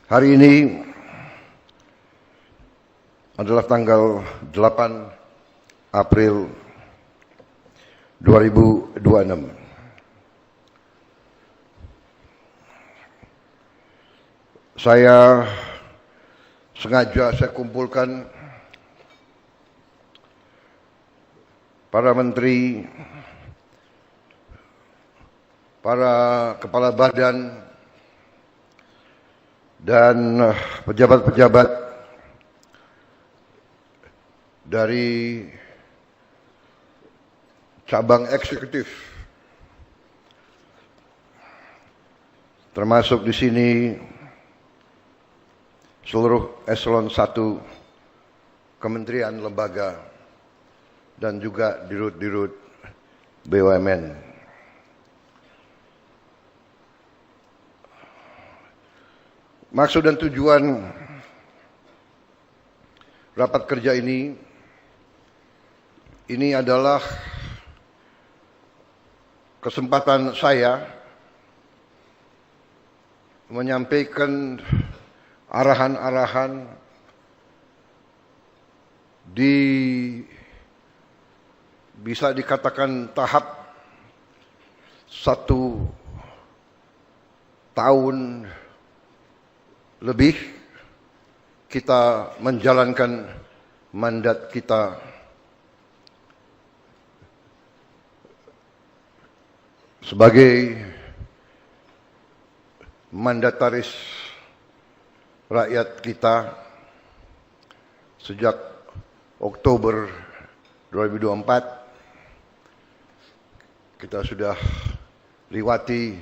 Hari ini adalah tanggal 8 April 2026. Saya kumpulkan para menteri, para kepala badan, dan pejabat-pejabat dari cabang eksekutif, termasuk di sini seluruh eselon 1 kementerian, lembaga, dan juga dirut-dirut BUMN. Maksud dan tujuan rapat kerja ini adalah kesempatan saya menyampaikan arahan-arahan di bisa dikatakan tahap 1 tahun lebih kita menjalankan mandat kita sebagai mandataris rakyat kita sejak Oktober 2024. Kita sudah lewati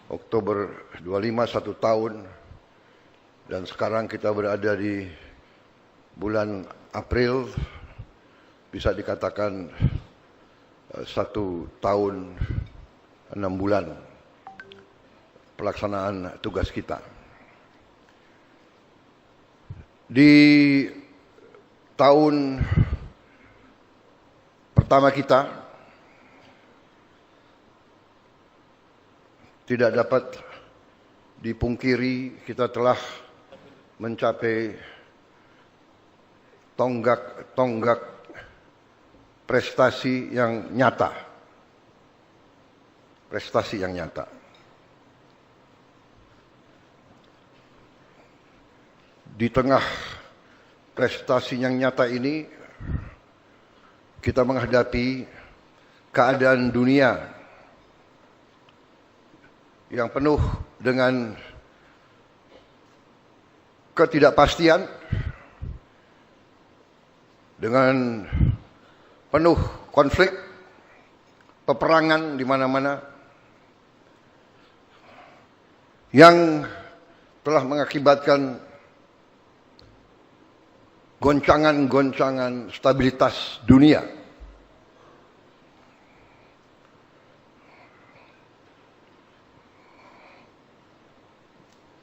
Oktober 25 1 tahun, dan sekarang kita berada di bulan April, bisa dikatakan 1 tahun 6 bulan pelaksanaan tugas kita. Di tahun pertama kita tidak dapat dipungkiri kita telah mencapai tonggak prestasi yang nyata. Prestasi yang nyata. Di tengah prestasi yang nyata ini, kita menghadapi keadaan dunia yang penuh dengan ketidakpastian, dengan penuh konflik, peperangan di mana-mana, yang telah mengakibatkan goncangan-goncangan stabilitas dunia.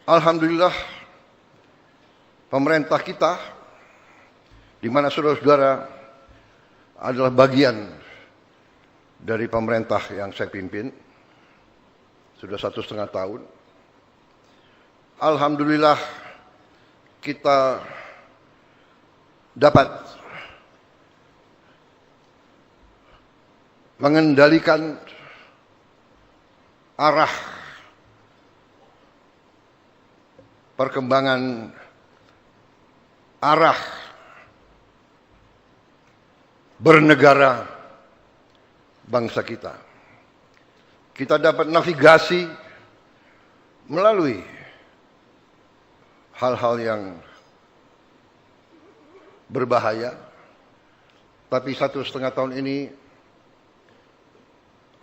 Alhamdulillah, pemerintah kita, di mana saudara-saudara adalah bagian dari pemerintah yang saya pimpin, sudah 1,5 tahun. Alhamdulillah, kita dapat mengendalikan arah perkembangan, arah bernegara bangsa kita. Kita dapat navigasi melalui hal-hal yang berbahaya, tapi 1,5 tahun ini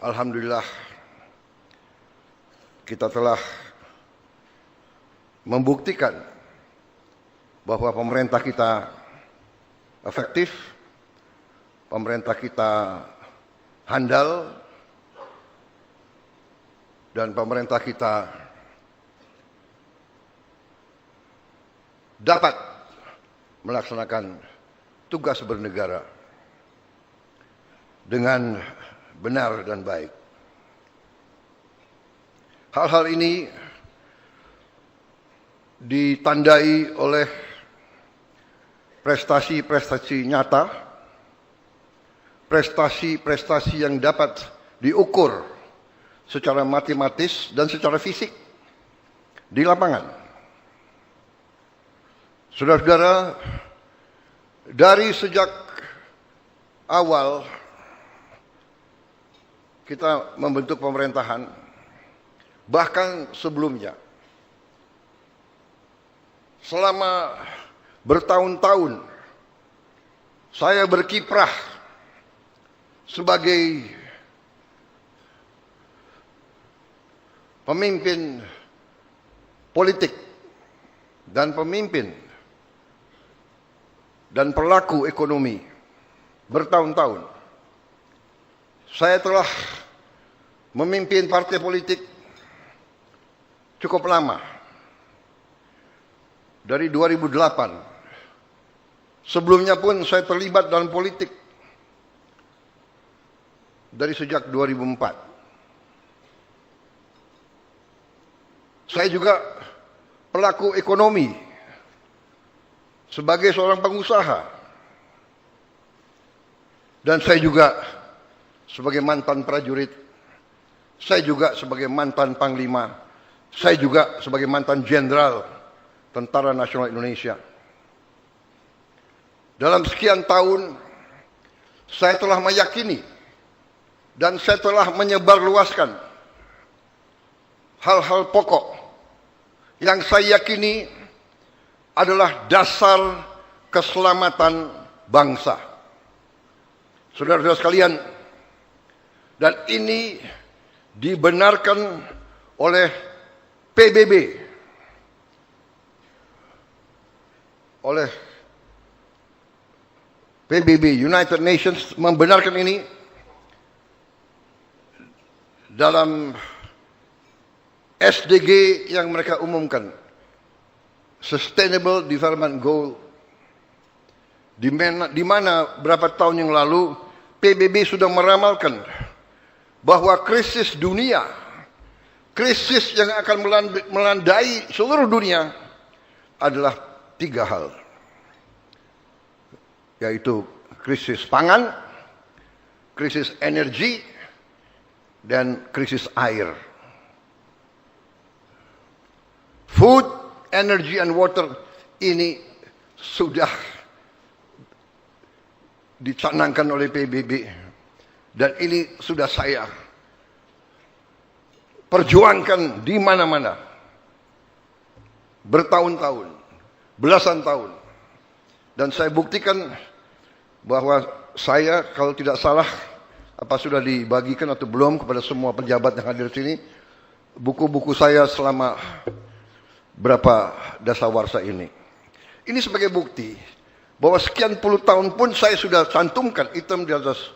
alhamdulillah kita telah membuktikan bahwa pemerintah kita efektif, pemerintah kita handal, dan pemerintah kita dapat melaksanakan tugas bernegara dengan benar dan baik. Hal-hal ini ditandai oleh prestasi-prestasi nyata, prestasi-prestasi yang dapat diukur secara matematis dan secara fisik di lapangan. Saudara-saudara, dari sejak awal kita membentuk pemerintahan, bahkan sebelumnya, selama bertahun-tahun saya berkiprah sebagai pemimpin politik dan pemimpin dan pelaku ekonomi bertahun-tahun. Saya telah memimpin partai politik cukup lama, dari 2008. Sebelumnya pun saya terlibat dalam politik dari sejak 2004. Saya juga pelaku ekonomi sebagai seorang pengusaha. Dan saya juga sebagai mantan prajurit. Saya juga sebagai mantan panglima. Saya juga sebagai mantan jenderal Tentara Nasional Indonesia. Dalam sekian tahun, saya telah meyakini dan saya telah menyebarluaskan hal-hal pokok yang saya yakini adalah dasar keselamatan bangsa. Saudara-saudara sekalian, dan ini dibenarkan oleh PBB, United Nations membenarkan ini dalam SDG yang mereka umumkan, Sustainable Development Goal, di mana berapa tahun yang lalu PBB sudah meramalkan bahwa krisis dunia, krisis yang akan melandai seluruh dunia adalah 3 hal, yaitu krisis pangan, krisis energi, dan krisis air. Food, energy, and water ini sudah dicanangkan oleh PBB, dan ini sudah saya perjuangkan di mana-mana bertahun-tahun, belasan tahun. Dan saya buktikan bahwa saya, kalau tidak salah, apa sudah dibagikan atau belum kepada semua pejabat yang hadir di sini, buku-buku saya selama berapa dasawarsa ini. Ini sebagai bukti bahwa sekian puluh tahun pun saya sudah cantumkan hitam di atas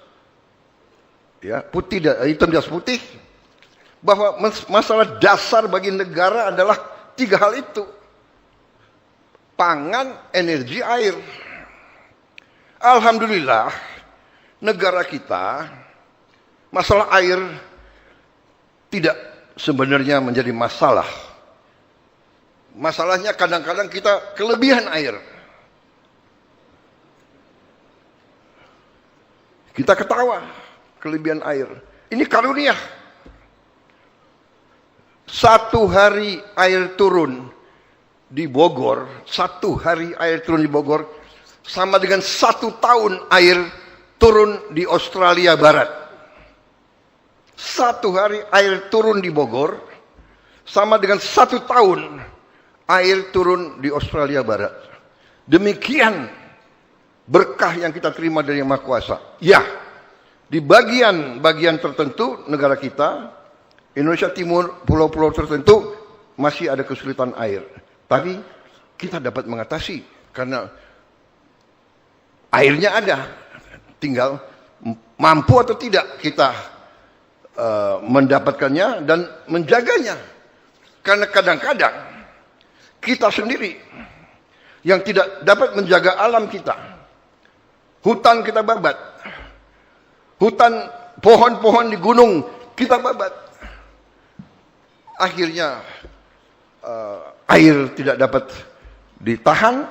hitam di atas putih bahwa masalah dasar bagi negara adalah 3 hal itu: pangan, energi, air. Alhamdulillah, negara kita masalah air tidak sebenarnya menjadi masalah. Masalahnya kadang-kadang kita kelebihan air. Kita ketawa kelebihan air. Ini karunia. 1 hari air turun di Bogor, 1 hari air turun di Bogor sama dengan 1 tahun air turun di Australia Barat. 1 hari air turun di Bogor sama dengan 1 tahun air turun di Australia Barat. Demikian berkah yang kita terima dari Yang Maha Kuasa. Ya, di bagian-bagian tertentu negara kita, Indonesia Timur, pulau-pulau tertentu masih ada kesulitan air. Tapi kita dapat mengatasi karena airnya ada. Tinggal mampu atau tidak kita mendapatkannya dan menjaganya. Karena kadang-kadang kita sendiri yang tidak dapat menjaga alam kita. Hutan kita babat. Hutan, pohon-pohon di gunung kita babat. Akhirnya air tidak dapat ditahan,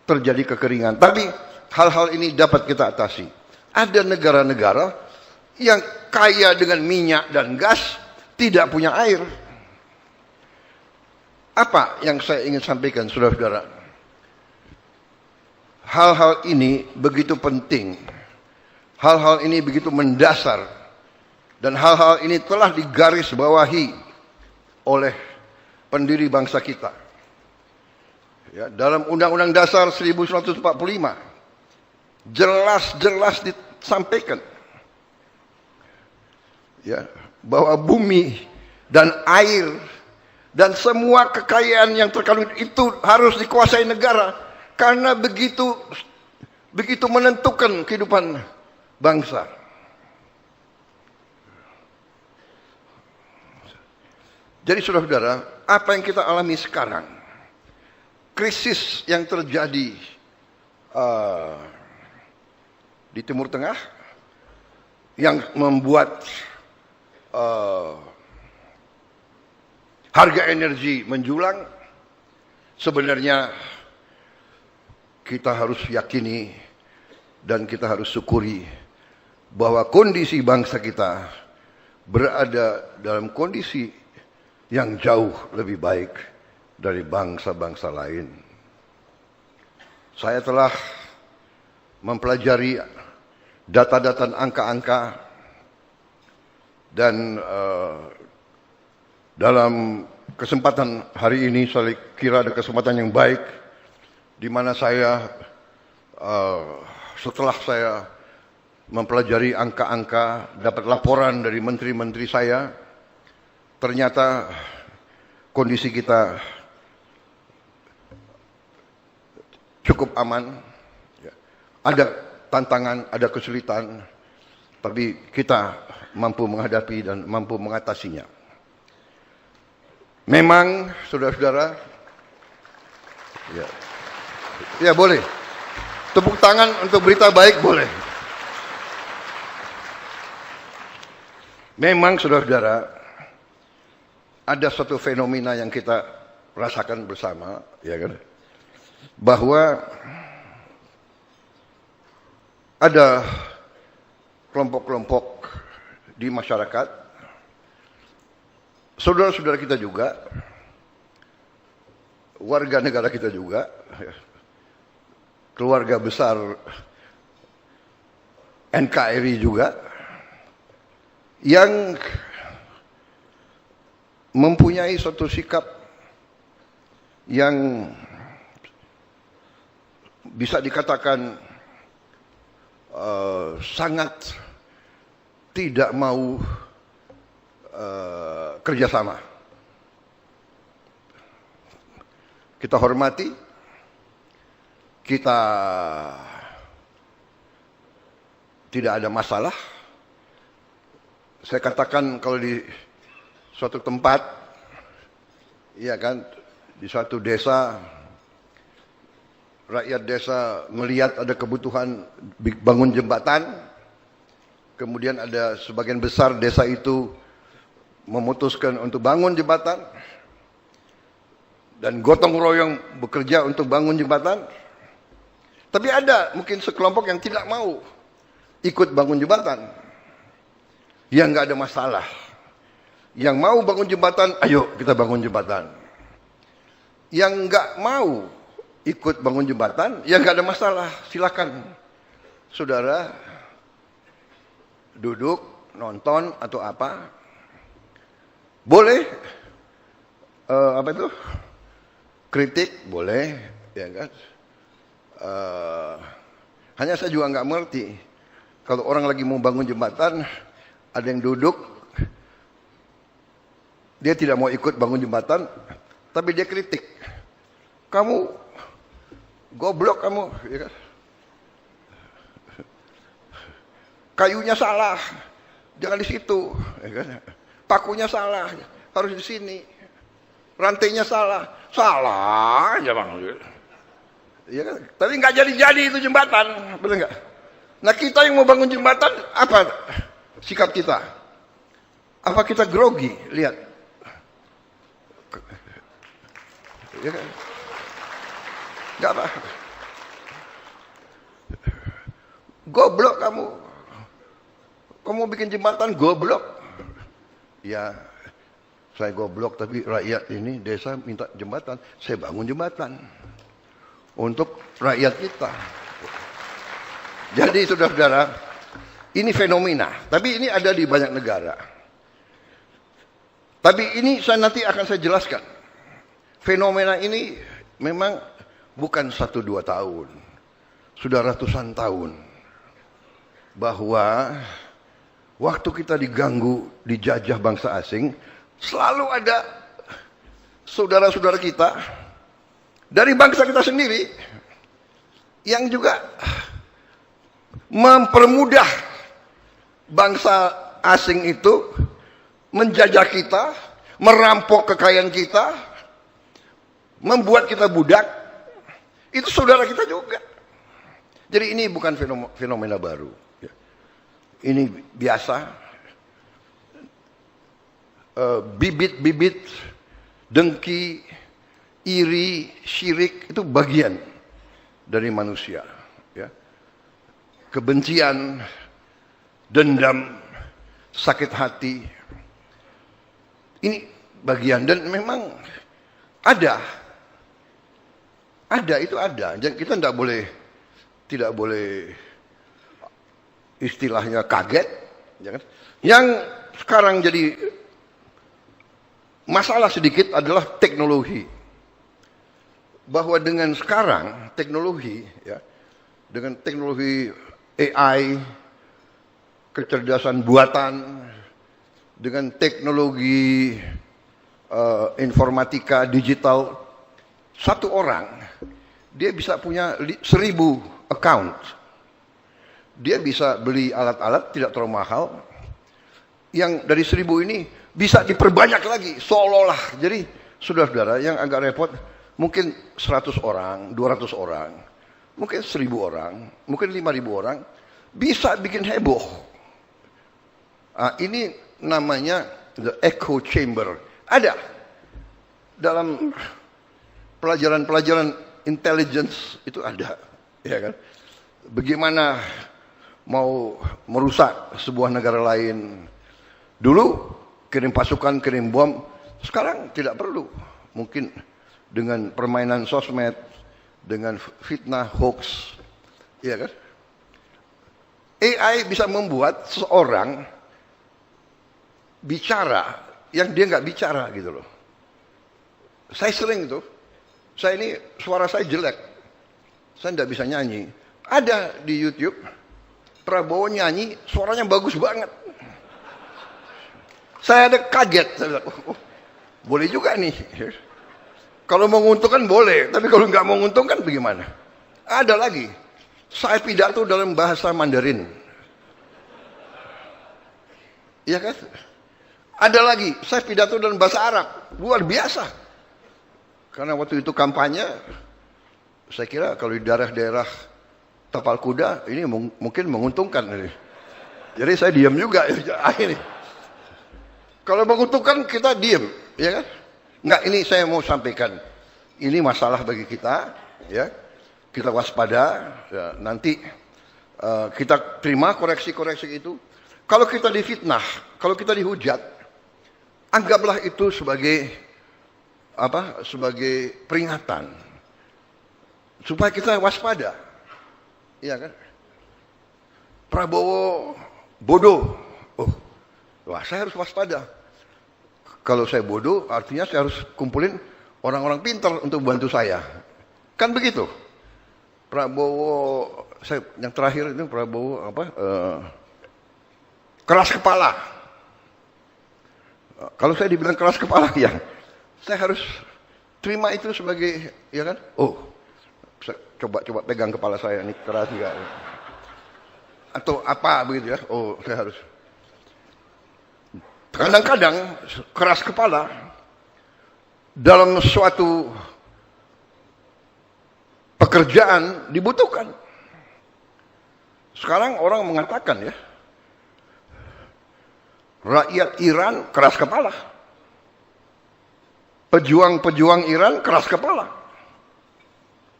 terjadi kekeringan. Tapi hal-hal ini dapat kita atasi. Ada negara-negara yang kaya dengan minyak dan gas, tidak punya air. Apa yang saya ingin sampaikan, saudara-saudara? Hal-hal ini begitu penting. Hal-hal ini begitu mendasar. Dan hal-hal ini telah digarisbawahi oleh pendiri bangsa kita. Ya, dalam Undang-Undang Dasar 1945 jelas-jelas disampaikan ya, bahwa bumi dan air dan semua kekayaan yang terkandung itu harus dikuasai negara, karena begitu menentukan kehidupan bangsa. Jadi saudara-saudara, apa yang kita alami sekarang, krisis yang terjadi di Timur Tengah, yang membuat harga energi menjulang, sebenarnya kita harus yakini dan kita harus syukuri bahwa kondisi bangsa kita berada dalam kondisi yang jauh lebih baik dari bangsa-bangsa lain. Saya telah mempelajari data-data angka-angka dan dalam kesempatan hari ini saya kira ada kesempatan yang baik di mana saya setelah saya mempelajari angka-angka, dapat laporan dari menteri-menteri saya, ternyata kondisi kita cukup aman. Ada tantangan, ada kesulitan, tapi kita mampu menghadapi dan mampu mengatasinya. Memang, saudara-saudara, ya boleh. Tepuk tangan untuk berita baik boleh. Memang, saudara-saudara, ada suatu fenomena yang kita rasakan bersama, ya kan? Bahwa ada kelompok-kelompok di masyarakat, saudara-saudara kita juga, warga negara kita juga, keluarga besar NKRI juga, yang mempunyai suatu sikap yang bisa dikatakan sangat tidak mau kerjasama. Kita hormati, kita tidak ada masalah. Saya katakan kalau di suatu tempat, ya kan, di suatu desa, rakyat desa melihat ada kebutuhan bangun jembatan, kemudian ada sebagian besar desa itu memutuskan untuk bangun jembatan, dan gotong royong bekerja untuk bangun jembatan. Tapi ada mungkin sekelompok yang tidak mau ikut bangun jembatan, yang nggak ada masalah. Yang mau bangun jembatan, ayo kita bangun jembatan. Yang nggak mau ikut bangun jembatan, ya nggak ada masalah, silakan saudara duduk nonton atau apa, boleh apa itu kritik boleh, ya kan. Hanya saya juga nggak mengerti kalau orang lagi mau bangun jembatan, ada yang duduk, dia tidak mau ikut bangun jembatan, tapi dia kritik, kamu goblok kamu, ya kan? Kayunya salah, jangan di situ, ya kan? Pakunya salah, harus di sini. Rantainya salah aja bang, ya kan? Tapi nggak jadi itu jembatan, benar nggak? Nah kita yang mau bangun jembatan, apa sikap kita? Apa kita grogi? Lihat, ya kan? Nggak apa. Goblok kamu. Kamu bikin jembatan goblok. Ya, saya goblok tapi rakyat ini desa minta jembatan, saya bangun jembatan untuk rakyat kita. Jadi saudara-saudara, ini fenomena, tapi ini ada di banyak negara. Tapi ini nanti akan saya jelaskan. Fenomena ini memang bukan 1-2 tahun, sudah ratusan tahun. Bahwa waktu kita diganggu, dijajah bangsa asing, selalu ada saudara-saudara kita dari bangsa kita sendiri yang juga mempermudah bangsa asing itu menjajah kita, merampok kekayaan kita, membuat kita budak. Itu saudara kita juga. Jadi ini bukan fenomena baru. Ini biasa. Bibit-bibit dengki, iri, syirik itu bagian dari manusia. Ya. Kebencian, dendam, sakit hati, ini bagian, dan memang ada itu ada. Jadi kita tidak boleh istilahnya kaget. Yang sekarang jadi masalah sedikit adalah teknologi. Bahwa dengan sekarang teknologi, ya, dengan teknologi AI, kecerdasan buatan, dengan teknologi informatika digital, satu orang dia bisa punya 1000 account. Dia bisa beli alat-alat tidak terlalu mahal, yang dari 1000 ini bisa diperbanyak lagi seolah-olah. Jadi saudara-saudara, yang agak repot, mungkin 100 orang, 200 orang, mungkin 1000 orang, mungkin 5000 orang bisa bikin heboh. Ini namanya the echo chamber. Ada dalam pelajaran-pelajaran intelligence, itu ada, ya kan? Bagaimana mau merusak sebuah negara lain. Dulu kirim pasukan, kirim bom, sekarang tidak perlu. Mungkin dengan permainan sosmed, dengan fitnah, hoax, ya kan? AI bisa membuat seseorang bicara yang dia nggak bicara gitu loh. Saya sering itu, saya ini suara saya jelek, saya nggak bisa nyanyi. Ada di YouTube, Prabowo nyanyi, suaranya bagus banget. Saya ada kaget, saya bilang, oh, boleh juga nih. Kalau menguntungkan boleh, tapi kalau nggak menguntungkan bagaimana? Ada lagi, saya pidato dalam bahasa Mandarin. Iya kan? Ada lagi, saya pidato dalam bahasa Arab. Luar biasa. Karena waktu itu kampanye, saya kira kalau di daerah-daerah tapal kuda, ini mungkin menguntungkan. Jadi saya diam juga. Akhirnya. Kalau menguntungkan kita diam, ya kan? Enggak, ini saya mau sampaikan. Ini masalah bagi kita, ya. Kita waspada, ya, nanti kita terima koreksi-koreksi itu. Kalau kita difitnah, kalau kita dihujat, anggaplah itu sebagai sebagai peringatan supaya kita waspada. Iya kan? Prabowo bodoh. Oh, wah, saya harus waspada. Kalau saya bodoh, artinya saya harus kumpulin orang-orang pintar untuk bantu saya. Kan begitu. Prabowo, yang terakhir itu Prabowo keras kepala. Kalau saya dibilang keras kepala, ya, saya harus terima itu sebagai, ya kan? Oh, coba pegang kepala saya, ini keras juga. Atau apa begitu ya? Oh, saya harus. Kadang-kadang keras kepala dalam suatu pekerjaan dibutuhkan. Sekarang orang mengatakan, ya, rakyat Iran keras kepala. pejuang-pejuang Iran keras kepala.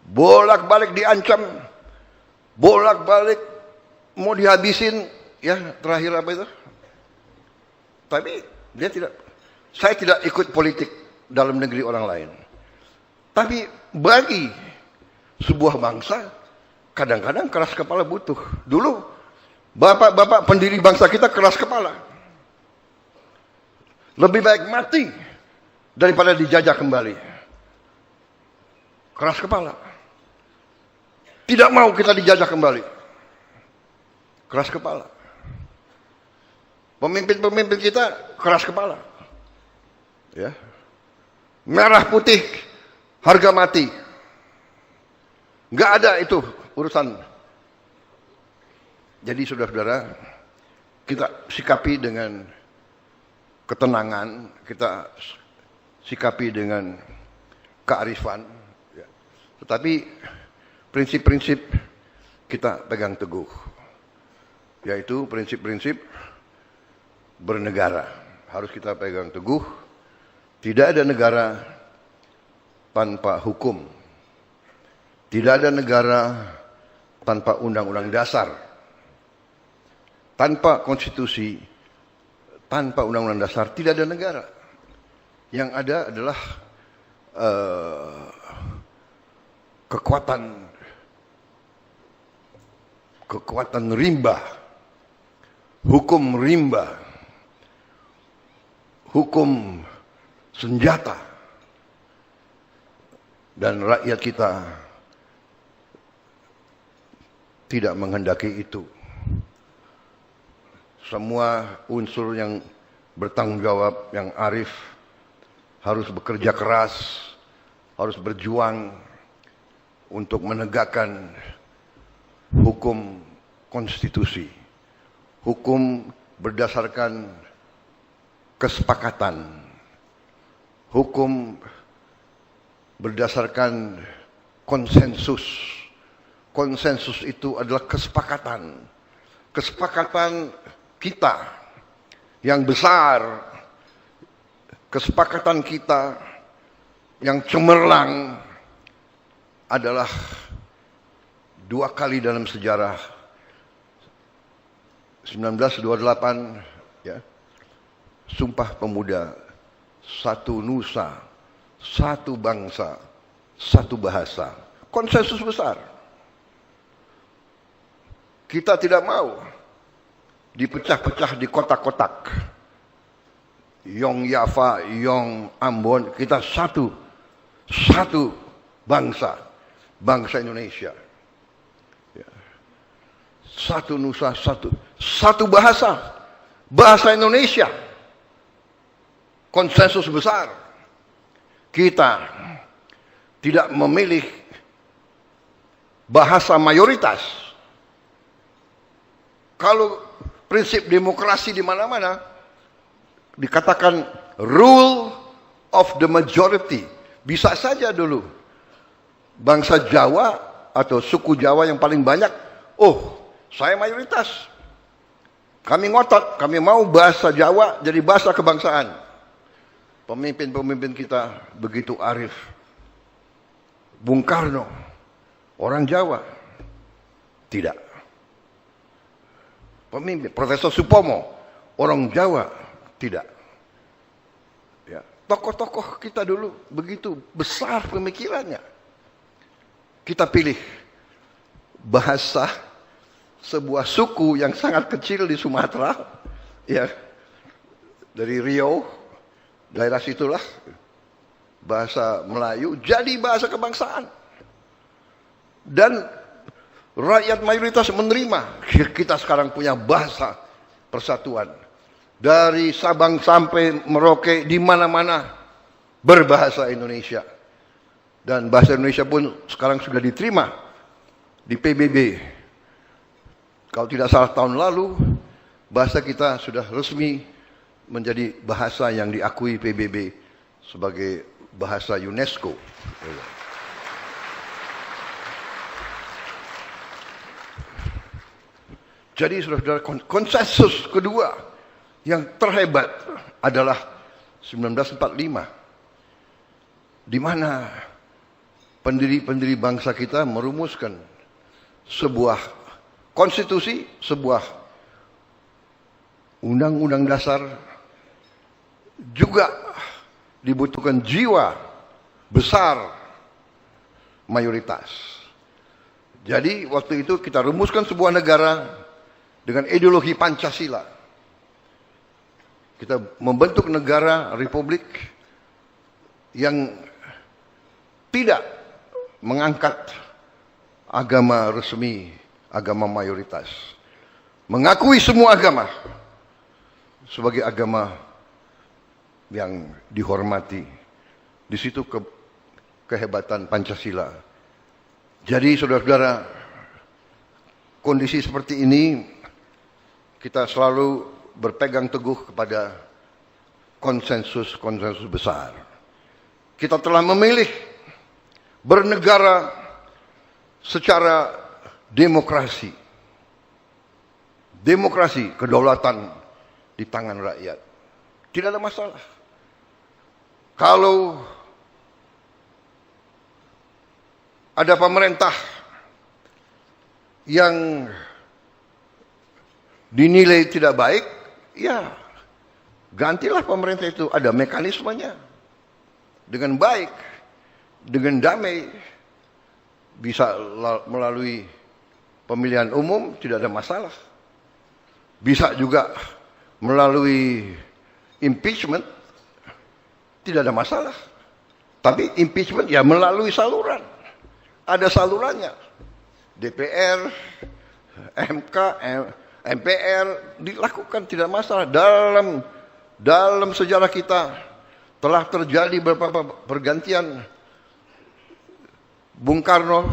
Bolak-balik diancam, bolak-balik mau dihabisin, ya terakhir apa itu? Tapi dia tidak, saya tidak ikut politik dalam negeri orang lain. Tapi bagi sebuah bangsa, kadang-kadang keras kepala butuh. Dulu, bapak-bapak pendiri bangsa kita keras kepala. Lebih baik mati daripada dijajah kembali. Keras kepala. Tidak mau kita dijajah kembali. Keras kepala. Pemimpin-pemimpin kita keras kepala. Ya. Merah putih, harga mati. Nggak ada itu urusan. Jadi saudara-saudara, kita sikapi dengan ketenangan, kita sikapi dengan kearifan. Ya. Tetapi prinsip-prinsip kita pegang teguh. Yaitu prinsip-prinsip bernegara. Harus kita pegang teguh. Tidak ada negara tanpa hukum. Tidak ada negara tanpa undang-undang dasar. Tanpa konstitusi, tanpa undang-undang dasar, tidak ada negara. Yang ada adalah kekuatan rimba, hukum rimba, hukum senjata, dan rakyat kita tidak menghendaki itu. Semua unsur yang bertanggung jawab, yang arif, harus bekerja keras, harus berjuang untuk menegakkan hukum konstitusi. Hukum berdasarkan kesepakatan. Hukum berdasarkan konsensus. Konsensus itu adalah kesepakatan. Kesepakatan kita yang besar, kesepakatan kita yang cemerlang adalah 2 kali dalam sejarah. 1928, ya, Sumpah Pemuda, satu nusa, satu bangsa, satu bahasa. Konsensus besar. Kita tidak mau dipecah-pecah di kotak-kotak. Yong Yafa, Yong Ambon, kita satu bangsa, bangsa Indonesia. Ya. Satu nusa, satu bahasa, bahasa Indonesia. Konsensus besar. Kita tidak memilih bahasa mayoritas. Kalau prinsip demokrasi di mana-mana dikatakan rule of the majority. Bisa saja dulu bangsa Jawa atau suku Jawa yang paling banyak, oh, saya mayoritas. Kami ngotot, kami mau bahasa Jawa jadi bahasa kebangsaan. Pemimpin-pemimpin kita begitu arif. Bung Karno, orang Jawa. Tidak. Pemimpin, Profesor Supomo, orang Jawa, tidak. Ya, tokoh-tokoh kita dulu begitu besar pemikirannya. Kita pilih bahasa sebuah suku yang sangat kecil di Sumatera, ya, dari Riau, daerah situlah, bahasa Melayu jadi bahasa kebangsaan. Dan rakyat mayoritas menerima. Kita sekarang punya bahasa persatuan. Dari Sabang sampai Merauke, di mana-mana berbahasa Indonesia. Dan bahasa Indonesia pun sekarang sudah diterima di PBB. Kalau tidak salah tahun lalu, bahasa kita sudah resmi menjadi bahasa yang diakui PBB sebagai bahasa UNESCO. Jadi saudara-saudara, konsensus kedua yang terhebat adalah 1945. di mana pendiri-pendiri bangsa kita merumuskan sebuah konstitusi, sebuah undang-undang dasar, juga dibutuhkan jiwa besar mayoritas. Jadi waktu itu kita rumuskan sebuah negara dengan ideologi Pancasila. Kita membentuk negara republik yang tidak mengangkat agama resmi, agama mayoritas. Mengakui semua agama sebagai agama yang dihormati. Di situ kehebatan Pancasila. Jadi saudara-saudara, kondisi seperti ini kita selalu berpegang teguh kepada konsensus-konsensus besar. Kita telah memilih bernegara secara demokrasi. Demokrasi, kedaulatan di tangan rakyat. Tidak ada masalah. Kalau ada pemerintah yang dinilai tidak baik, ya gantilah pemerintah itu. Ada mekanismenya. Dengan baik, dengan damai, bisa melalui pemilihan umum, tidak ada masalah. Bisa juga melalui impeachment, tidak ada masalah. Tapi impeachment ya melalui saluran. Ada salurannya. DPR, MK, MPR dilakukan, tidak masalah. Dalam sejarah kita telah terjadi beberapa pergantian. Bung Karno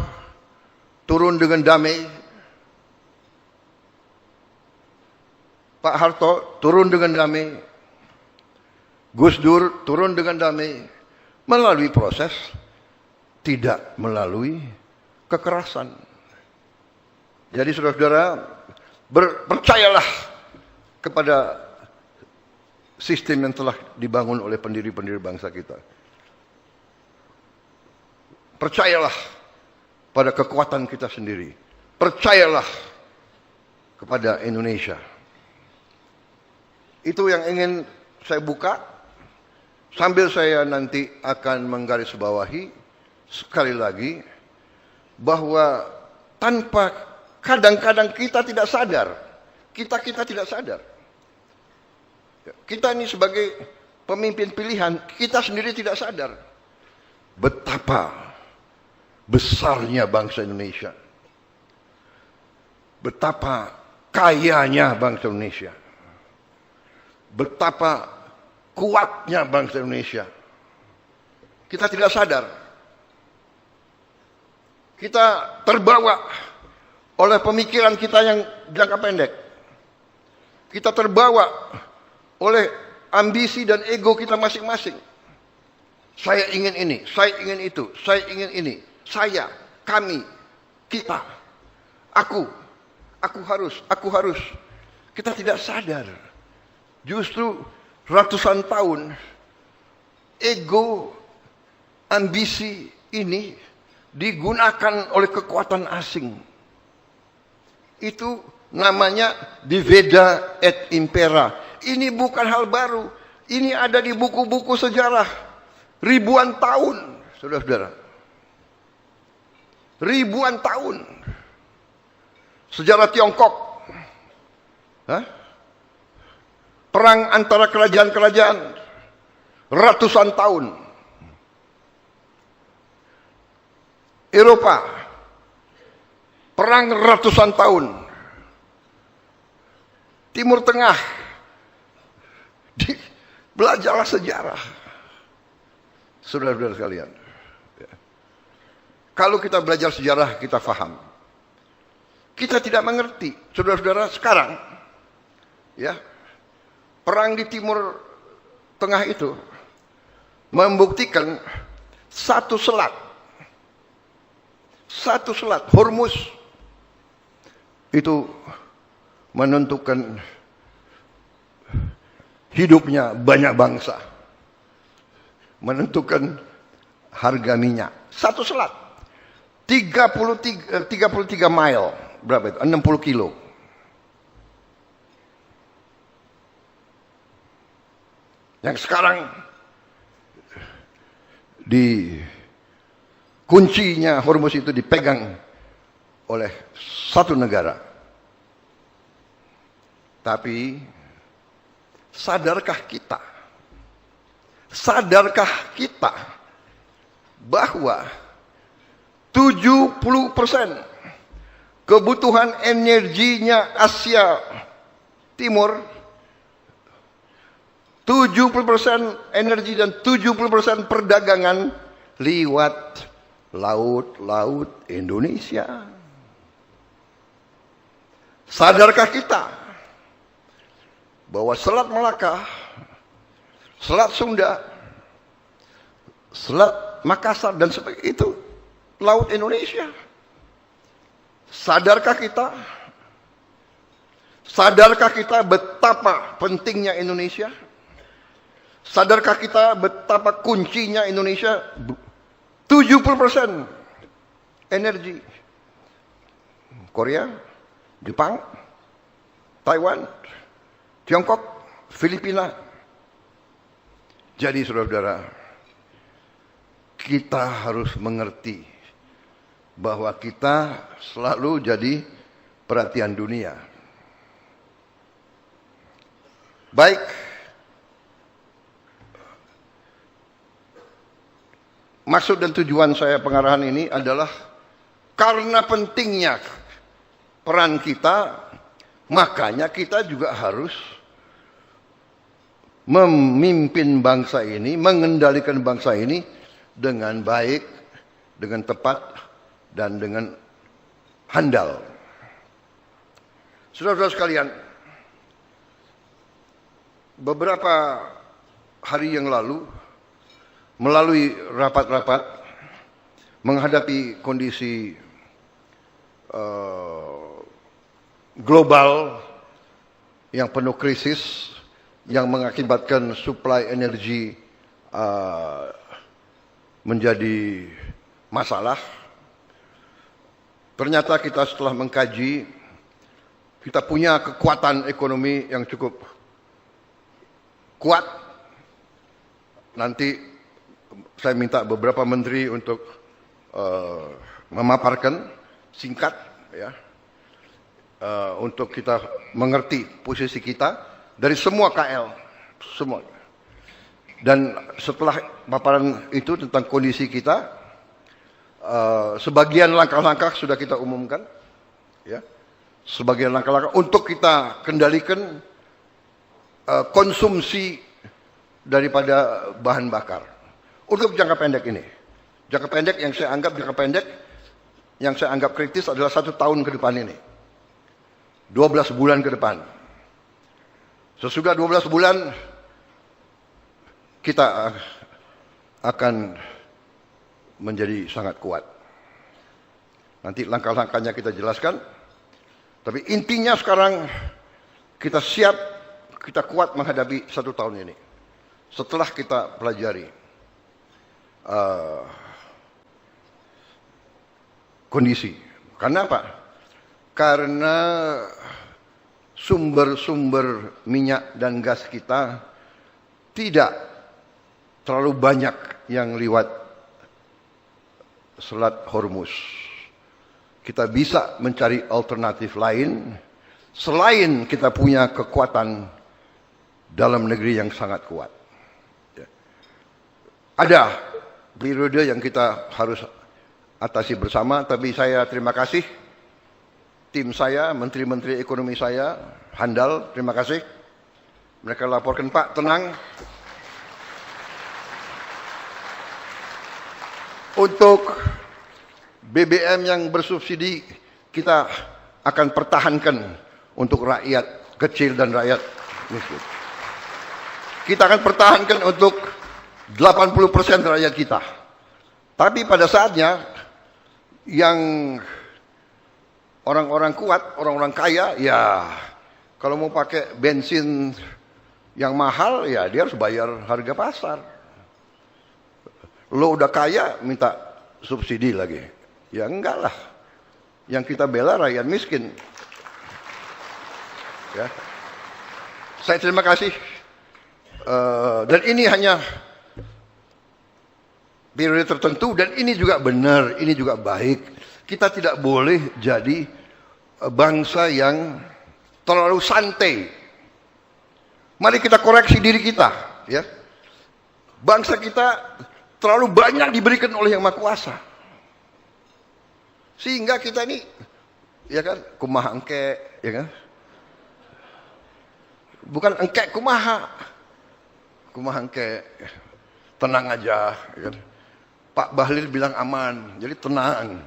turun dengan damai. Pak Harto turun dengan damai. Gus Dur turun dengan damai. Melalui proses, tidak melalui kekerasan. Jadi saudara-saudara, percayalah kepada sistem yang telah dibangun oleh pendiri-pendiri bangsa kita. Percayalah pada kekuatan kita sendiri. Percayalah kepada Indonesia. Itu yang ingin saya buka. Sambil saya nanti akan menggarisbawahi sekali lagi bahwa tanpa kadang-kadang kita tidak sadar. Kita tidak sadar. Kita ini sebagai pemimpin pilihan, kita sendiri tidak sadar betapa besarnya bangsa Indonesia. Betapa kayanya bangsa Indonesia. Betapa kuatnya bangsa Indonesia. Kita tidak sadar. Kita terbawa oleh pemikiran kita yang jangka pendek. Kita terbawa oleh ambisi dan ego kita masing-masing. Saya ingin ini, saya ingin itu, saya ingin ini. Saya, kami, kita, aku harus. Kita tidak sadar. Justru ratusan tahun ego, ambisi ini digunakan oleh kekuatan asing. Itu namanya diveda et impera. Ini bukan hal baru. Ini ada di buku-buku sejarah ribuan tahun, saudara-saudara. Ribuan tahun. Sejarah Tiongkok. Perang antara kerajaan-kerajaan ratusan tahun. Eropa, perang ratusan tahun. Timur Tengah, belajarlah sejarah. Saudara-saudara sekalian. Kalau kita belajar sejarah, kita faham. Kita tidak mengerti, saudara-saudara, sekarang, ya, perang di Timur Tengah itu membuktikan satu selat, Hormuz, itu menentukan hidupnya banyak bangsa, menentukan harga minyak. Satu selat. 33 mile. Berapa itu? 60 kilo. Yang sekarang di kuncinya Hormuz itu dipegang oleh satu negara. Tapi sadarkah kita bahwa 70% kebutuhan energinya Asia Timur, 70% energi dan 70% perdagangan lewat laut Indonesia. Sadarkah kita bahwa Selat Melaka, Selat Sunda, Selat Makassar dan sebagainya itu laut Indonesia? Sadarkah kita betapa pentingnya Indonesia? Sadarkah kita betapa kuncinya Indonesia? 70% energi. Korea, Jepang, Taiwan, Tiongkok, Filipina. Jadi saudara-saudara, kita harus mengerti bahwa kita selalu jadi perhatian dunia. Baik, maksud dan tujuan saya pengarahan ini adalah karena pentingnya peran kita, makanya kita juga harus memimpin bangsa ini, mengendalikan bangsa ini dengan baik, dengan tepat, dan dengan handal. Saudara-saudara sekalian, beberapa hari yang lalu, melalui rapat-rapat menghadapi kondisi global yang penuh krisis, yang mengakibatkan suplai energi menjadi masalah. Ternyata kita setelah mengkaji, kita punya kekuatan ekonomi yang cukup kuat. Nanti saya minta beberapa menteri untuk memaparkan singkat, ya, untuk kita mengerti posisi kita dari semua KL, semua. Dan setelah paparan itu tentang kondisi kita, sebagian langkah-langkah sudah kita umumkan, ya, sebagian langkah-langkah untuk kita kendalikan konsumsi daripada bahan bakar untuk jangka pendek ini. Jangka pendek yang saya anggap kritis adalah 1 tahun ke depan ini, 12 bulan ke depan. Sesudah 12 bulan kita akan menjadi sangat kuat. Nanti langkah-langkahnya kita jelaskan. Tapi intinya sekarang kita siap, kita kuat menghadapi 1 tahun ini. Setelah kita pelajari kondisi. Karena apa? Karena sumber-sumber minyak dan gas kita tidak terlalu banyak yang lewat Selat Hormuz. Kita bisa mencari alternatif lain selain kita punya kekuatan dalam negeri yang sangat kuat. Ada periode yang kita harus atasi bersama, tapi saya terima kasih tim saya, menteri-menteri ekonomi saya, handal, terima kasih. Mereka laporkan, Pak, tenang. Untuk BBM yang bersubsidi, kita akan pertahankan untuk rakyat kecil dan rakyat miskin. Kita akan pertahankan untuk 80% rakyat kita. Tapi pada saatnya, yang orang-orang kuat, orang-orang kaya, ya kalau mau pakai bensin yang mahal, ya dia harus bayar harga pasar. Lo udah kaya minta subsidi lagi. Ya enggak lah. Yang kita bela rakyat miskin. Ya. Saya terima kasih. Dan ini hanya periode tertentu, dan ini juga benar, ini juga baik. Kita tidak boleh jadi bangsa yang terlalu santai. Mari kita koreksi diri kita, ya. Bangsa kita terlalu banyak diberikan oleh Yang Maha Kuasa. Sehingga kita ini, ya kan, kumaha engke, ya kan? Bukan engke kumaha. Kumaha engke. Tenang aja, ya kan? Pak Bahlil bilang aman, jadi tenang.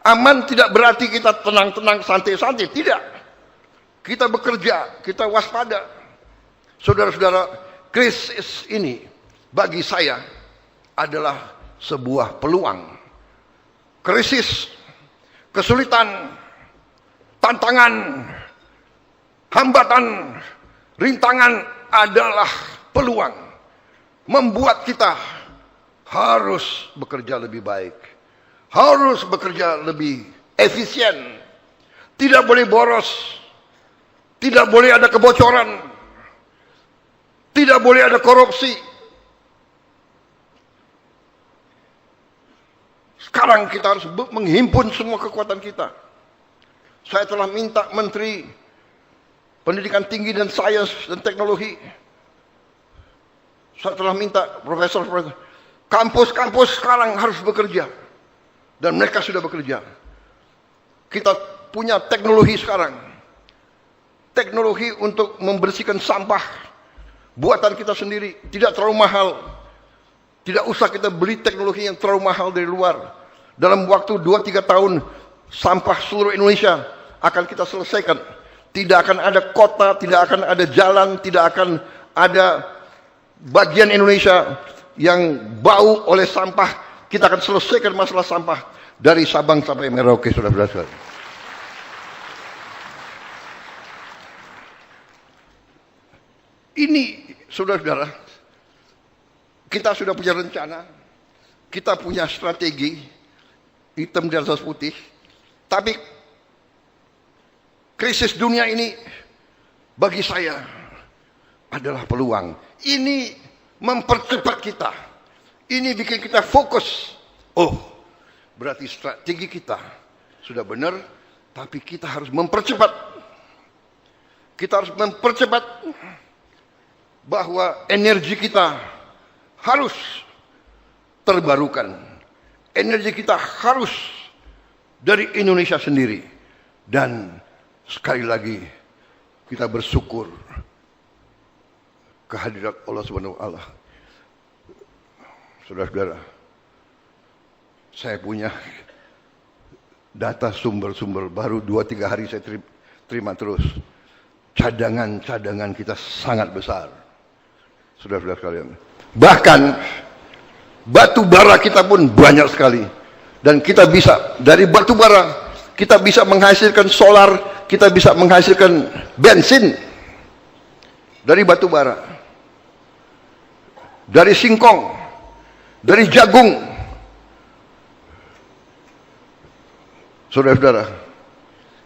Aman tidak berarti kita tenang-tenang, santai-santai, tidak. Kita bekerja, kita waspada. Saudara-saudara, krisis ini bagi saya adalah sebuah peluang. Krisis, kesulitan, tantangan, hambatan, rintangan adalah peluang. Membuat kita harus bekerja lebih baik. Harus bekerja lebih efisien. Tidak boleh boros. Tidak boleh ada kebocoran. Tidak boleh ada korupsi. Sekarang kita harus menghimpun semua kekuatan kita. Saya telah minta Menteri Pendidikan Tinggi dan Sains dan Teknologi. Saya telah minta profesor kampus-kampus sekarang harus bekerja. Dan mereka sudah bekerja. Kita punya teknologi sekarang. Teknologi untuk membersihkan sampah buatan kita sendiri. Tidak terlalu mahal. Tidak usah kita beli teknologi yang terlalu mahal dari luar. Dalam waktu 2-3 tahun, sampah seluruh Indonesia akan kita selesaikan. Tidak akan ada kota, tidak akan ada jalan, tidak akan ada bagian Indonesia yang bau oleh sampah. Kita akan selesaikan masalah sampah dari Sabang sampai Merauke, saudara-saudara. Ini, saudara-saudara, kita sudah punya rencana, kita punya strategi, hitam di atas putih, tapi krisis dunia ini bagi saya adalah peluang. Ini mempercepat kita. Ini bikin kita fokus. Oh, berarti strategi kita sudah benar, tapi kita harus mempercepat. Kita harus mempercepat bahwa energi kita harus terbarukan. Energi kita harus dari Indonesia sendiri. Dan sekali lagi kita bersyukur kehadirat Allah Subhanahu wa taala. Saudara-saudara, saya punya data sumber-sumber baru 2-3 hari saya terima terus. Cadangan-cadangan kita sangat besar. Saudara-saudara sekalian. Bahkan batu bara kita pun banyak sekali. Dan kita bisa dari batu bara kita bisa menghasilkan solar, kita bisa menghasilkan bensin dari batu bara, dari singkong, dari jagung. Saudara-saudara,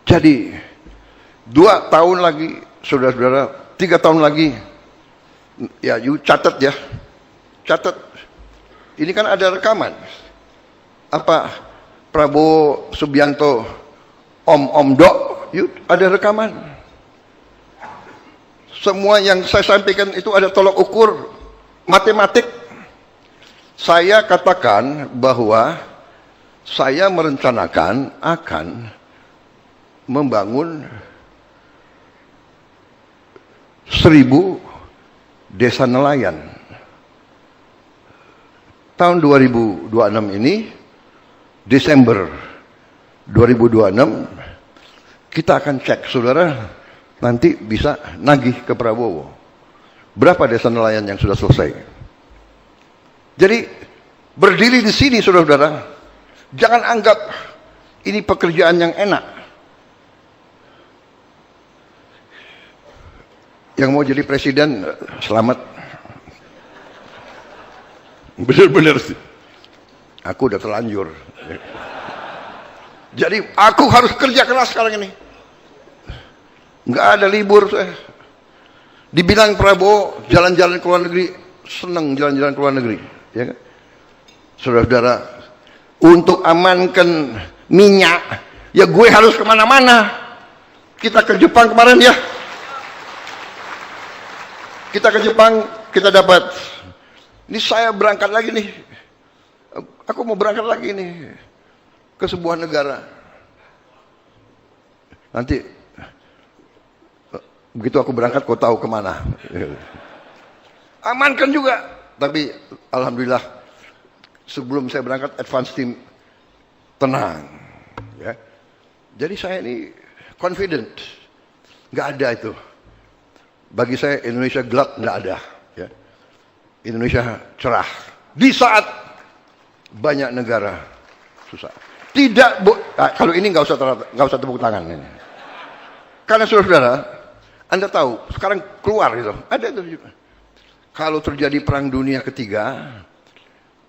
jadi 2 tahun lagi, saudara-saudara, 3 tahun lagi, ya, you catat ya, catat. Ini kan ada rekaman. Apa Prabowo Subianto Om Dok, ada rekaman. Semua yang saya sampaikan itu ada tolok ukur matematik. Saya katakan bahwa saya merencanakan akan membangun 1000 desa nelayan. Tahun 2026 ini, Desember 2026, kita akan cek, saudara, nanti bisa nagih ke Prabowo. Berapa desa nelayan yang sudah selesai? Jadi, berdiri di sini, saudara-saudara, jangan anggap ini pekerjaan yang enak. Yang mau jadi presiden, selamat. Bener-bener sih. Aku udah terlanjur. Jadi aku harus kerja keras sekarang ini. Nggak ada libur saya. Dibilang Prabowo jalan-jalan ke luar negeri, seneng jalan-jalan ke luar negeri, ya kan? Saudara-saudara, untuk amankan minyak, ya gue harus kemana-mana. Kita ke Jepang kemarin ya. Kita ke Jepang, kita dapat. Ini saya berangkat lagi nih. Aku mau berangkat lagi nih ke sebuah negara. Nanti begitu aku berangkat, kau tahu kemana. Amankan juga. Tapi alhamdulillah sebelum saya berangkat, advance team tenang. Ya. Jadi saya ini confident. Nggak ada itu. Bagi saya Indonesia gelap, nggak ada. Ya. Indonesia cerah. Di saat banyak negara susah. Tidak, kalau ini nggak usah tepuk tangan. Ini. Karena saudara, Anda tahu sekarang keluar itu. Ada itu. Kalau terjadi perang dunia ketiga,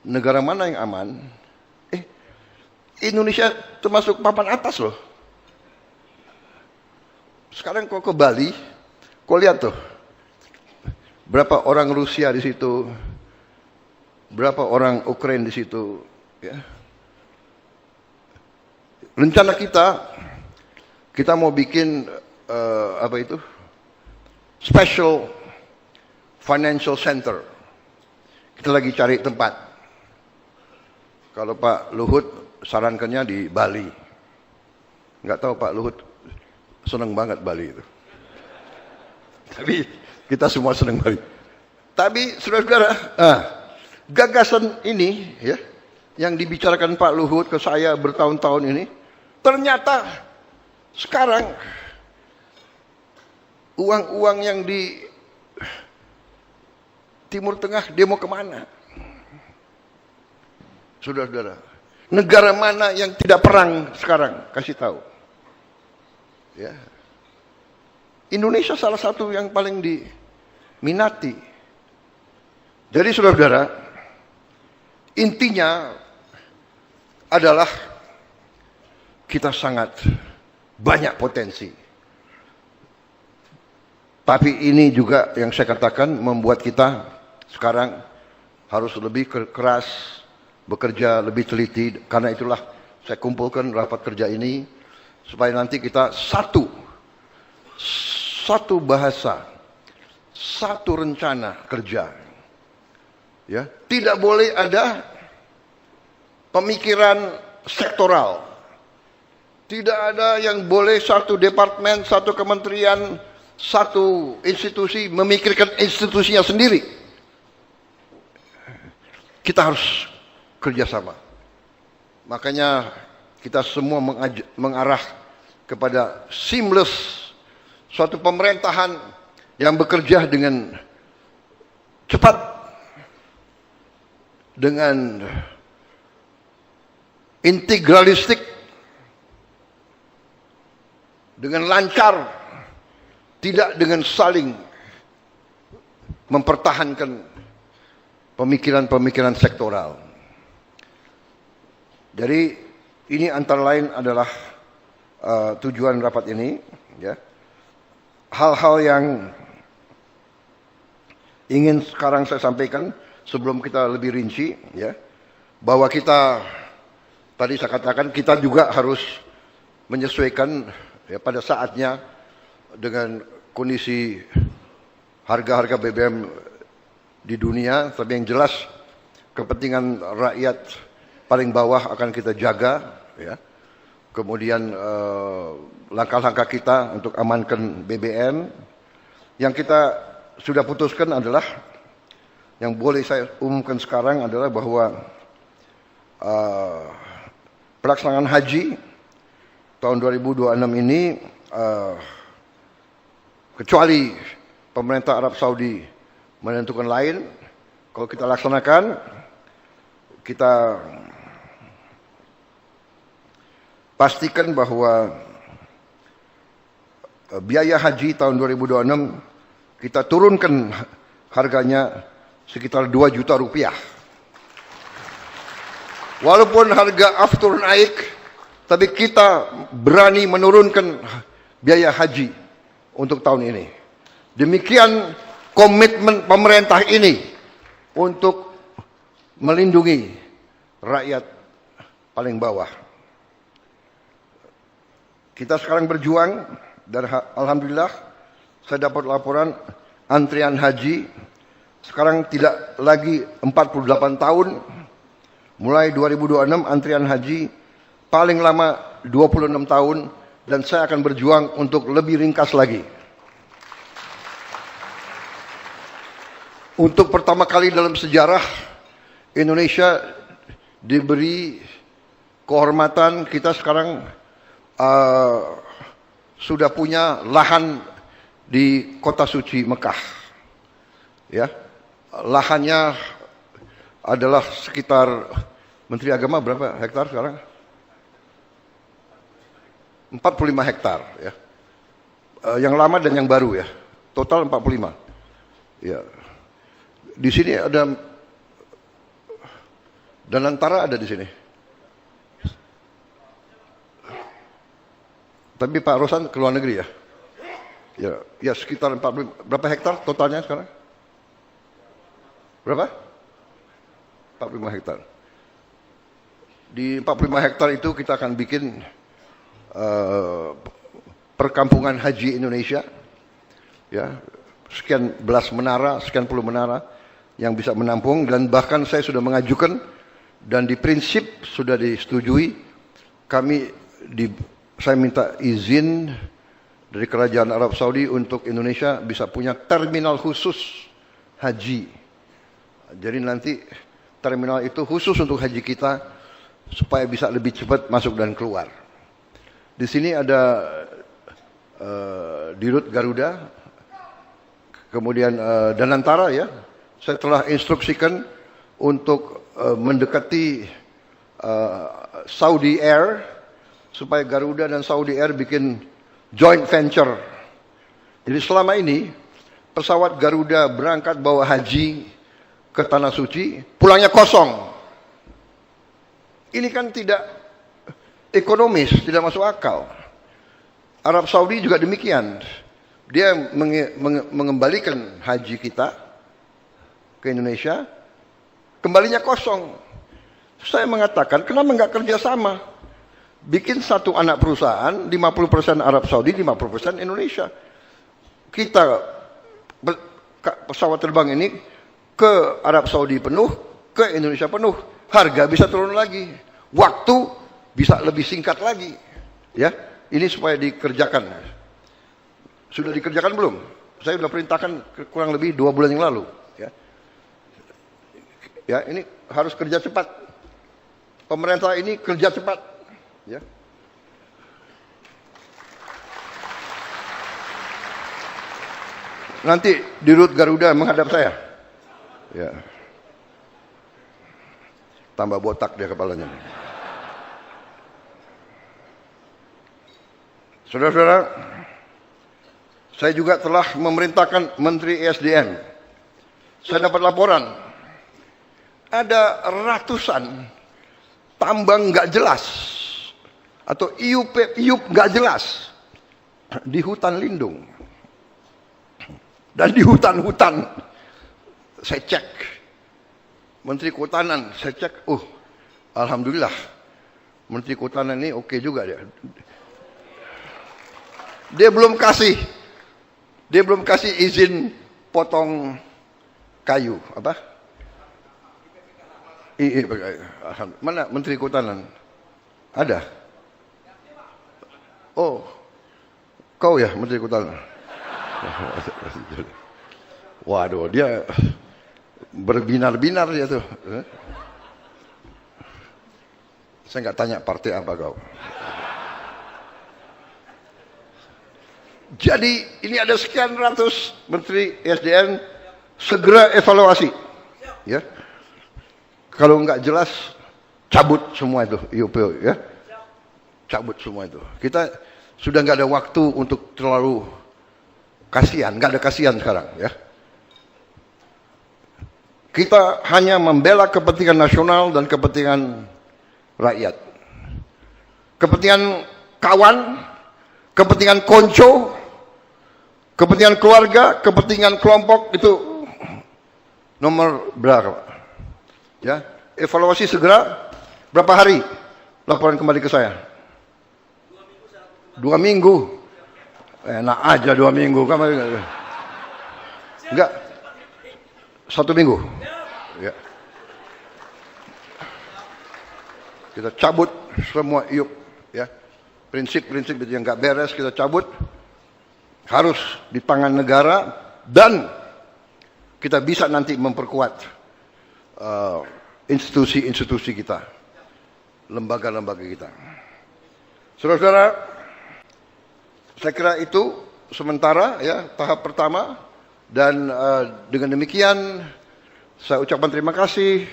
negara mana yang aman? Indonesia termasuk papan atas loh. Sekarang kau ke Bali, kau lihat tuh, berapa orang Rusia di situ, berapa orang Ukraina di situ. Ya. Rencana kita mau bikin apa itu? Special Financial Center. Kita lagi cari tempat. Kalau Pak Luhut sarankannya di Bali. Nggak tahu Pak Luhut senang banget Bali itu. Tapi kita semua senang Bali. Tapi saudara-saudara, gagasan ini ya, yang dibicarakan Pak Luhut ke saya bertahun-tahun ini, ternyata sekarang uang-uang yang di Timur Tengah dia mau kemana? Saudara-saudara, negara mana yang tidak perang sekarang? Kasih tahu. Ya. Indonesia salah satu yang paling diminati. Jadi saudara-saudara, intinya adalah kita sangat banyak potensi. Tapi ini juga yang saya katakan membuat kita sekarang harus lebih keras, bekerja lebih teliti. Karena itulah saya kumpulkan rapat kerja ini supaya nanti kita satu bahasa, satu rencana kerja. Ya, tidak boleh ada pemikiran sektoral. Tidak ada yang boleh satu departemen, satu kementerian, satu institusi memikirkan institusinya sendiri. Kita harus kerjasama. Makanya kita semua mengarah kepada seamless, suatu pemerintahan yang bekerja dengan cepat, dengan integralistik, dengan lancar, tidak dengan saling mempertahankan pemikiran-pemikiran sektoral. Jadi ini antara lain adalah tujuan rapat ini. Ya. Hal-hal yang ingin sekarang saya sampaikan sebelum kita lebih rinci, ya, bahwa kita tadi saya katakan kita juga harus menyesuaikan ya, pada saatnya dengan kondisi harga-harga BBM di dunia, tapi yang jelas kepentingan rakyat paling bawah akan kita jaga, ya. Kemudian langkah-langkah kita untuk amankan BBM yang kita sudah putuskan adalah, yang boleh saya umumkan sekarang adalah bahwa pelaksanaan haji tahun 2026 ini kecuali pemerintah Arab Saudi menentukan lain, kalau kita laksanakan, kita pastikan bahwa biaya haji tahun 2026 kita turunkan harganya sekitar 2 juta rupiah. Walaupun harga aftur naik, tapi kita berani menurunkan biaya haji untuk tahun ini. Demikian komitmen pemerintah ini untuk melindungi rakyat paling bawah. Kita sekarang berjuang dan alhamdulillah saya dapat laporan antrian haji sekarang tidak lagi 48 tahun. Mulai 2026 antrian haji paling lama 26 tahun dan saya akan berjuang untuk lebih ringkas lagi. Untuk pertama kali dalam sejarah Indonesia diberi kehormatan, kita sekarang sudah punya lahan di kota suci Mekah. Ya. Lahannya adalah sekitar, Menteri Agama berapa hektar sekarang? 45 hektar ya. Yang lama dan yang baru ya. Total 45. Ya. Di sini ada Danantara ada di sini. Tapi Pak Rosan ke luar negeri ya? Ya sekitar 45. Berapa hektar totalnya sekarang? Berapa? 45 hektar. Di 45 hektar itu kita akan bikin perkampungan haji Indonesia. Ya, sekian belas menara, sekian puluh menara yang bisa menampung, dan bahkan saya sudah mengajukan dan di prinsip sudah disetujui. Saya minta izin dari Kerajaan Arab Saudi untuk Indonesia bisa punya terminal khusus haji. Jadi nanti terminal itu khusus untuk haji kita supaya bisa lebih cepat masuk dan keluar. Di sini ada Dirut Garuda, kemudian Danantara ya. Saya telah instruksikan untuk mendekati Saudi Air supaya Garuda dan Saudi Air bikin joint venture. Jadi selama ini pesawat Garuda berangkat bawa haji ke Tanah Suci, pulangnya kosong. Ini kan tidak ekonomis, tidak masuk akal. Arab Saudi juga demikian. Dia mengembalikan haji kita ke Indonesia, kembalinya kosong. Saya mengatakan, kenapa nggak kerjasama? Bikin satu anak perusahaan, 50% Arab Saudi, 50% Indonesia. Kita pesawat terbang ini ke Arab Saudi penuh, ke Indonesia penuh. Harga bisa turun lagi, waktu bisa lebih singkat lagi. Ya, ini supaya dikerjakan. Sudah dikerjakan belum? Saya sudah perintahkan kurang lebih 2 bulan yang lalu. Ya, ini harus kerja cepat. Pemerintah ini kerja cepat. Ya. Nanti Dirut Garuda menghadap saya. Ya. Tambah botak dia kepalanya. Saudara-saudara, saya juga telah memerintahkan Menteri ESDM. Saya dapat laporan, ada ratusan tambang nggak jelas atau iup nggak jelas di hutan lindung dan di hutan-hutan. Saya cek, Menteri Kehutanan, saya cek, alhamdulillah, Menteri Kehutanan ini oke juga dia. Dia belum kasih izin potong kayu, apa? Mana Menteri Kehutanan? Ada? Oh, kau ya Menteri Kehutanan? Waduh, dia berbinar-binar dia tuh. Saya nggak tanya partai apa kau. Jadi ini ada sekian ratus Menteri SDM, segera evaluasi. Ya. Kalau nggak jelas, cabut semua itu IUP, ya. Cabut semua itu. Kita sudah nggak ada waktu untuk terlalu kasihan, nggak ada kasihan sekarang, ya. Kita hanya membela kepentingan nasional dan kepentingan rakyat. Kepentingan kawan, kepentingan konco, kepentingan keluarga, kepentingan kelompok itu nomor berapa? Ya, evaluasi segera. Berapa hari? Laporan kembali ke saya. 2 minggu. Enak aja 2 minggu. Enggak. 1 minggu. Ya. Kita cabut semua iup. Ya. Prinsip-prinsip yang enggak beres kita cabut. Harus di tangan negara. Dan kita bisa nanti memperkuat institusi-institusi kita. Lembaga-lembaga kita. Saudara-saudara, saya kira itu sementara ya tahap pertama dan dengan demikian saya ucapkan terima kasih